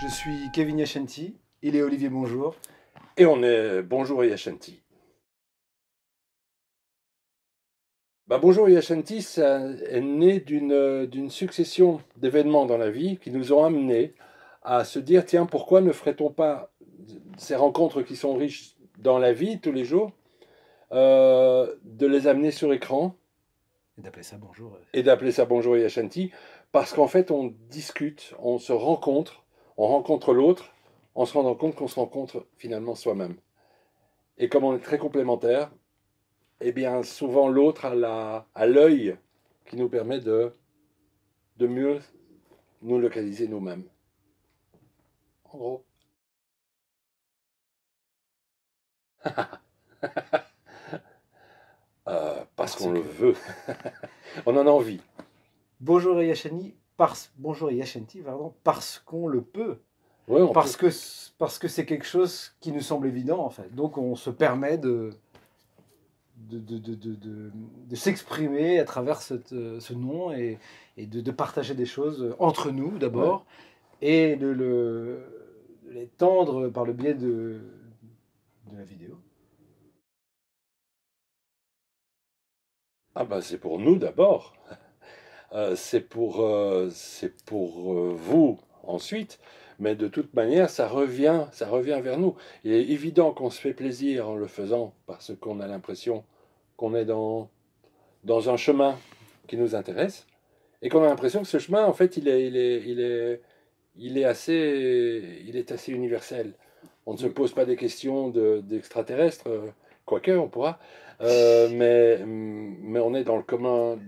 Je suis Kevin Yashanti, il est Olivier Bonjour. Et on est Bonjour Yashanti. Bonjour Yashanti, ça est né d'une succession d'événements dans la vie qui nous ont amenés à se dire, tiens, pourquoi ne ferait-on pas ces rencontres qui sont riches dans la vie tous les jours, de les amener sur écran Et d'appeler ça Bonjour. et d'appeler ça Bonjour Yashanti, parce qu'en fait on discute, on se rencontre, on rencontre l'autre, en se rendant compte qu'on se rencontre finalement soi-même. Et comme on est très complémentaires, eh bien, souvent l'autre a l'œil qui nous permet de mieux nous localiser nous-mêmes. En gros. Parce qu'on le veut. On en a envie. Bonjour Yashanti, pardon, parce qu'on le peut. Ouais, parce que c'est quelque chose qui nous semble évident en fait. Donc on se permet de s'exprimer à travers ce nom et de partager des choses entre nous d'abord, ouais, et de l'étendre par le biais de la vidéo. Ah c'est pour nous d'abord. C'est pour vous ensuite. Mais de toute manière, ça revient vers nous. Il est évident qu'on se fait plaisir en le faisant parce qu'on a l'impression qu'on est dans un chemin qui nous intéresse et qu'on a l'impression que ce chemin, en fait, il est assez universel. On ne se pose pas des questions d'extraterrestres, quoique on pourra, mais on est dans le commun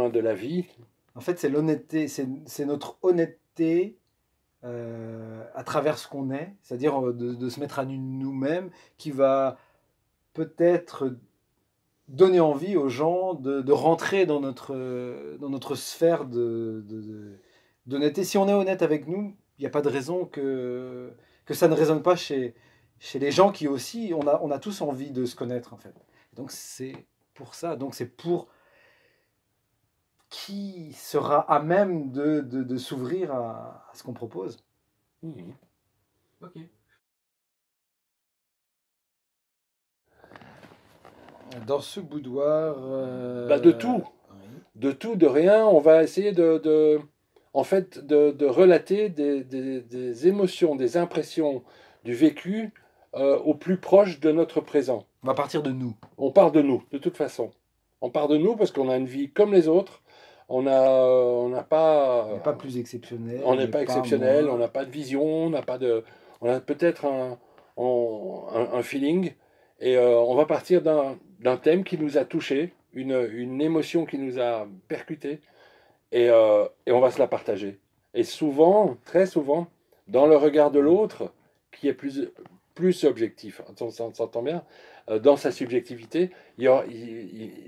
de la vie. En fait, c'est l'honnêteté, c'est notre honnêteté à travers ce qu'on est, c'est-à-dire de se mettre à nu nous-mêmes, qui va peut-être donner envie aux gens de rentrer dans notre sphère d'honnêteté. Si on est honnête avec nous, il n'y a pas de raison que ça ne résonne pas chez les gens qui aussi, on a tous envie de se connaître en fait. Donc c'est pour ça, donc c'est pour qui sera à même de s'ouvrir à ce qu'on propose. Mmh. Ok. Dans ce boudoir... De tout. Oui. De tout, de rien. On va essayer en fait, de relater des émotions, des impressions, du vécu au plus proche de notre présent. On va partir de nous. On part de nous, de toute façon. On part de nous parce qu'on a une vie comme les autres. On n'a pas... On n'est pas plus exceptionnel. On n'est pas exceptionnel, on n'a pas de vision, on a peut-être un feeling. Et on va partir d'un thème qui nous a touchés, une émotion qui nous a percuté, et on va se la partager. Et souvent, très souvent, dans le regard de l'autre, qui est plus objectif, on s'entend bien, dans sa subjectivité, il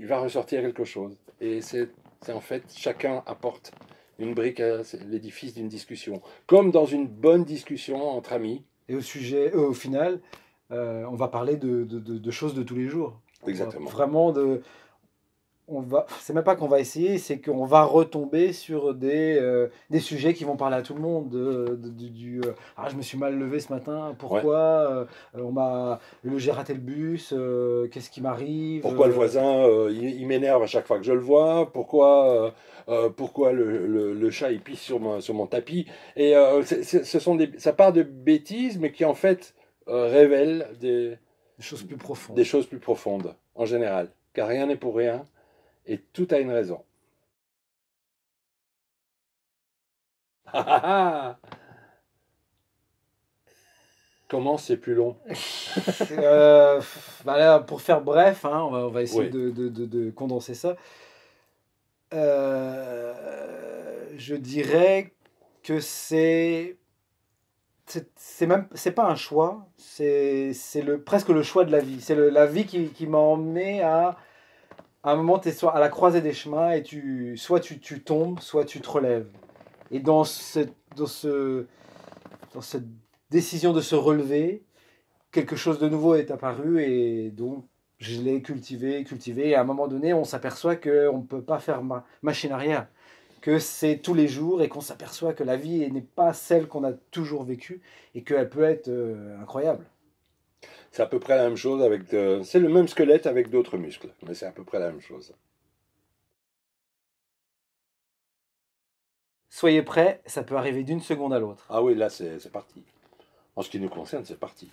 va ressortir quelque chose. Et c'est en fait, chacun apporte une brique à l'édifice d'une discussion. Comme dans une bonne discussion entre amis. Et au final, on va parler de choses de tous les jours. Exactement. Vraiment c'est même pas qu'on va essayer, c'est qu'on va retomber sur des sujets qui vont parler à tout le monde. Je me suis mal levé ce matin, pourquoi, j'ai raté le bus, qu'est-ce qui m'arrive, pourquoi le voisin il m'énerve à chaque fois que je le vois, pourquoi le chat il pisse sur mon tapis. Et ça part de bêtises, mais qui en fait révèlent des choses plus profondes. Des choses plus profondes, en général. Car rien n'est pour rien. Et tout a une raison. Comment c'est plus long? Là, pour faire bref, hein, on va essayer de condenser ça. Je dirais que c'est pas un choix, c'est presque le choix de la vie. C'est la vie qui m'a emmené à un moment, tu es soit à la croisée des chemins et soit tu tombes, soit tu te relèves. Et dans cette décision de se relever, quelque chose de nouveau est apparu et donc je l'ai cultivé. Et à un moment donné, on s'aperçoit qu'on ne peut pas faire machine arrière. que c'est tous les jours et qu'on s'aperçoit que la vie n'est pas celle qu'on a toujours vécue et qu'elle peut être incroyable. C'est à peu près la même chose avec... c'est le même squelette avec d'autres muscles, mais c'est à peu près la même chose. Soyez prêts, ça peut arriver d'une seconde à l'autre. Ah oui, là c'est parti. En ce qui nous concerne, c'est parti.